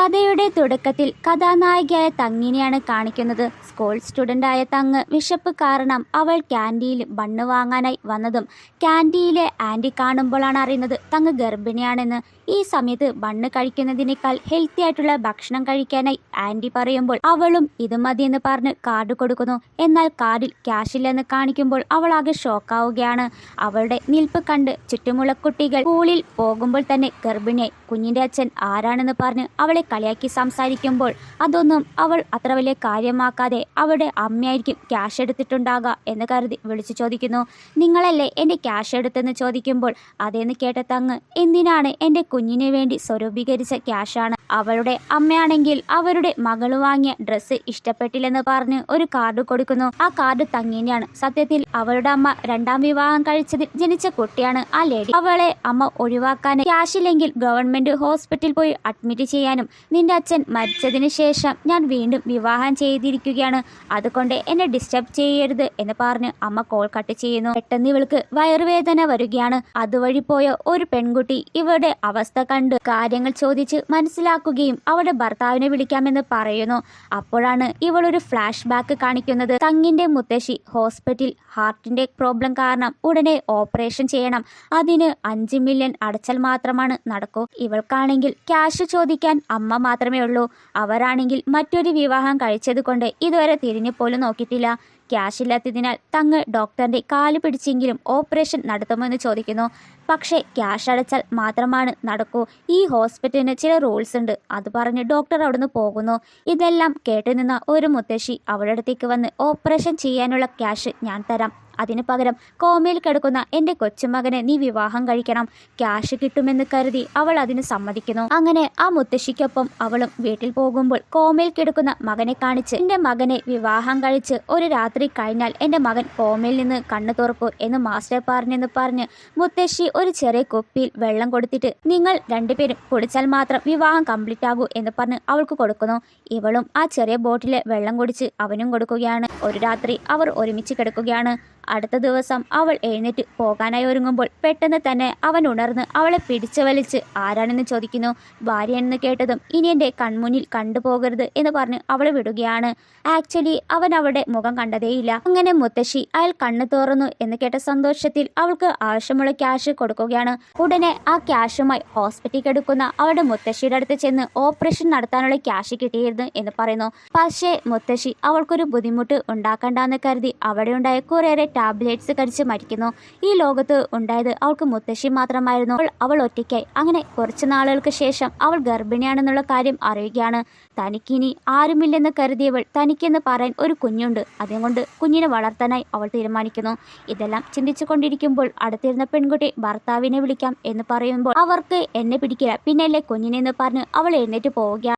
കഥയുടെ തുടക്കത്തിൽ കഥാനായികയായ തങ്ങിനെയാണ് കാണിക്കുന്നത്. സ്കൂൾ സ്റ്റുഡൻ്റായ തങ്ങ് വിശപ്പ് കാരണം അവൾ ക്യാൻറ്റീനിൽ ബണ്ണ് വാങ്ങാനായി വന്നതും ക്യാൻറ്റീനിലെ ആൻറ്റി കാണുമ്പോഴാണ് അറിയുന്നത് തങ്ങ് ഗർഭിണിയാണെന്ന്. ഈ സമയത്ത് ബണ്ണ് കഴിക്കുന്നതിനേക്കാൾ ഹെൽത്തി ആയിട്ടുള്ള ഭക്ഷണം കഴിക്കാനായി ആൻറ്റി പറയുമ്പോൾ അവളും ഇത് മതിയെന്ന് പറഞ്ഞ് കാർഡ് കൊടുക്കുന്നു. എന്നാൽ കാർഡിൽ ക്യാഷ് ഇല്ലെന്ന് കാണിക്കുമ്പോൾ അവൾ ആകെ ഷോക്കാവുകയാണ്. അവളുടെ നിൽപ്പ് കണ്ട് ചുറ്റുമുള്ള കുട്ടികൾ സ്കൂളിൽ പോകുമ്പോൾ തന്നെ ഗർഭിണിയായി കുഞ്ഞിൻ്റെ അച്ഛൻ ആരാണെന്ന് പറഞ്ഞ് അവളെ കളിയാക്കി സംസാരിക്കുമ്പോൾ അതൊന്നും അവൾ അത്ര വലിയ കാര്യമാക്കാതെ അവളുടെ അമ്മയായിരിക്കും ക്യാഷ് എടുത്തിട്ടുണ്ടാകുക എന്ന് കരുതി വിളിച്ചു ചോദിക്കുന്നു. നിങ്ങളല്ലേ എൻ്റെ ക്യാഷ് എടുത്തെന്ന് ചോദിക്കുമ്പോൾ അതേന്ന് കേട്ട തങ്ങ് എന്തിനാണ് എൻ്റെ കുഞ്ഞിന് വേണ്ടി സ്വരൂപീകരിച്ച ക്യാഷാണ്. അവളുടെ അമ്മയാണെങ്കിൽ അവരുടെ മകൾ വാങ്ങിയ ഡ്രസ്സ് ഇഷ്ടപ്പെട്ടില്ലെന്ന് പറഞ്ഞ് ഒരു കാർഡ് കൊടുക്കുന്നു. ആ കാർഡ് തങ്ങിനെയാണ്. സത്യത്തിൽ അവളുടെ അമ്മ രണ്ടാം വിവാഹം കഴിച്ചതിൽ ജനിച്ച കുട്ടിയാണ് ആ ലേഡി. അവളെ അമ്മ ഒഴിവാക്കാൻ ക്യാഷ് ഇല്ലെങ്കിൽ ഗവൺമെന്റ് ഹോസ്പിറ്റലിൽ പോയി അഡ്മിറ്റ് ചെയ്യാനും നിന്റെ അച്ഛൻ മരിച്ചതിന് ശേഷം ഞാൻ വീണ്ടും വിവാഹം ചെയ്തിരിക്കുകയാണ്, അതുകൊണ്ട് എന്നെ ഡിസ്റ്റർബ് ചെയ്യരുത് എന്ന് പറഞ്ഞ് അമ്മ കോൾ കട്ട് ചെയ്യുന്നു. പെട്ടെന്ന് ഇവൾക്ക് വയറുവേദന വരികയാണ്. അതുവഴി പോയ ഒരു പെൺകുട്ടി ഇവരുടെ അവസ്ഥ കണ്ട് കാര്യങ്ങൾ ചോദിച്ച് മനസ്സിലാക്കുകയും അവളുടെ ഭർത്താവിനെ വിളിക്കാമെന്ന് പറയുന്നു. അപ്പോഴാണ് ഇവളൊരു ഫ്ലാഷ് ബാക്ക് കാണിക്കുന്നത്. തങ്ങിന്റെ മുത്തശ്ശി ഹോസ്പിറ്റലിൽ ഹാർട്ടിന്റെ പ്രോബ്ലം കാരണം ഉടനെ ഓപ്പറേഷൻ ചെയ്യണം, അതിന് 5 മില്യൺ അടച്ചാൽ മാത്രമാണ് നടക്കൂ. ഇവൾക്കാണെങ്കിൽ ക്യാഷ് ചോദിക്കാൻ അമ്മ മാത്രമേ ഉള്ളൂ. അവരാണെങ്കിൽ മറ്റൊരു വിവാഹം കഴിച്ചത് കൊണ്ട് ഇതുവരെ തിരിഞ്ഞു പോലും നോക്കിയിട്ടില്ല. ക്യാഷ് ഇല്ലാത്തതിനാൽ തങ്ങ് ഡോക്ടറിന്റെ കാല് പിടിച്ചെങ്കിലും ഓപ്പറേഷൻ നടത്തുമെന്ന് ചോദിക്കുന്നു. പക്ഷേ ക്യാഷ് അടച്ചാൽ മാത്രമാണ് നടക്കൂ. ഈ ഹോസ്പിറ്റലിന് ചില റൂൾസ് ഉണ്ട്, അത് പറഞ്ഞ് ഡോക്ടർ അവിടുന്ന് പോകുന്നു. ഇതെല്ലാം കേട്ടുനിന്ന ഒരു മുത്തശ്ശി അവളുടെ അടുത്തേക്ക് വന്ന് ഓപ്പറേഷൻ ചെയ്യാനുള്ള ക്യാഷ് ഞാൻ തരാം, അതിനു പകരം കോമയിൽ കിടക്കുന്ന എൻ്റെ കൊച്ചുമകനെ നീ വിവാഹം കഴിക്കണം, ക്യാഷ് കിട്ടുമെന്ന് കരുതി അവൾ അതിന് സമ്മതിക്കുന്നു. അങ്ങനെ ആ മുത്തശ്ശിക്കൊപ്പം അവളും വീട്ടിൽ പോകുമ്പോൾ കോമയിൽ കിടക്കുന്ന മകനെ കാണിച്ച് എൻ്റെ മകനെ വിവാഹം കഴിച്ച് ഒരു രാത്രി കഴിഞ്ഞാൽ എൻ്റെ മകൻ കോമയിൽ നിന്ന് കണ്ണു തുറക്കൂ എന്ന് മാസ്റ്റർ പറഞ്ഞെന്ന് പറഞ്ഞ് മുത്തശ്ശി ഒരു ചെറിയ കുപ്പിയിൽ വെള്ളം കൊടുത്തിട്ട് നിങ്ങൾ രണ്ടുപേരും കുടിച്ചാൽ മാത്രം വിവാഹം കംപ്ലീറ്റ് ആകൂ എന്ന് പറഞ്ഞ് അവൾക്ക് കൊടുക്കുന്നു. ഇവളും ആ ചെറിയ ബോട്ടിലെ വെള്ളം കുടിച്ച് അവനും കൊടുക്കുകയാണ്. ഒരു രാത്രി അവർ ഒരുമിച്ച് കിടക്കുകയാണ്. അടുത്ത ദിവസം അവൾ എഴുന്നേറ്റ് പോകാനായി ഒരുങ്ങുമ്പോൾ പെട്ടെന്ന് തന്നെ അവൻ ഉണർന്ന് അവളെ പിടിച്ചു വലിച്ച് ആരാണെന്ന് ചോദിക്കുന്നു. ഭാര്യയെന്ന് കേട്ടതും ഇനി എൻ്റെ കൺമുന്നിൽ കണ്ടുപോകരുത് എന്ന് പറഞ്ഞ് അവളെ വിടുകയാണ്. ആക്ച്വലി അവൻ അവളുടെ മുഖം കണ്ടതേയില്ല. അങ്ങനെ മുത്തശ്ശി അയാൾ കണ്ണു തുറന്നു എന്ന് കേട്ട സന്തോഷത്തിൽ അവൾക്ക് ആവശ്യമുള്ള ക്യാഷ് കൊടുക്കുകയാണ്. ഉടനെ ആ ക്യാഷുമായി ഹോസ്പിറ്റലിൽ കിടക്കുന്ന അവളുടെ മുത്തശ്ശിയുടെ അടുത്ത് ചെന്ന് ഓപ്പറേഷൻ നടത്താനുള്ള ക്യാഷ് കിട്ടിയിരുന്നു എന്ന് പറയുന്നു. പക്ഷേ മുത്തശ്ശി അവൾക്കൊരു ബുദ്ധിമുട്ട് ഉണ്ടാക്കണ്ടെന്ന് കരുതി അവിടെ ഉണ്ടായ കുറേയേറെ ടാബ്ലറ്റ്സ് കഴിച്ച് മരിക്കുന്നു. ഈ ലോകത്ത് ഉണ്ടായത് അവൾക്ക് മുത്തശ്ശി മാത്രമായിരുന്നു. അവൾ ഒറ്റയ്ക്കായി. അങ്ങനെ കുറച്ച് നാളുകൾക്ക് ശേഷം അവൾ ഗർഭിണിയാണെന്നുള്ള കാര്യം അറിയുകയാണ്. തനിക്കിനി ആരുമില്ലെന്ന് കരുതിയവൾ തനിക്കെന്ന് പറയാൻ ഒരു കുഞ്ഞുണ്ട്, അതുകൊണ്ട് കുഞ്ഞിനെ വളർത്താനായി അവൾ തീരുമാനിക്കുന്നു. ഇതെല്ലാം ചിന്തിച്ചു കൊണ്ടിരിക്കുമ്പോൾ അടുത്തിരുന്ന പെൺകുട്ടി ഭർത്താവിനെ വിളിക്കാം എന്ന് പറയുമ്പോൾ അവർക്ക് എന്നെ പിടിക്കില്ല പിന്നല്ലേ കുഞ്ഞിനെന്ന് പറഞ്ഞ് അവൾ എഴുന്നേറ്റ് പോവുകയാണ്.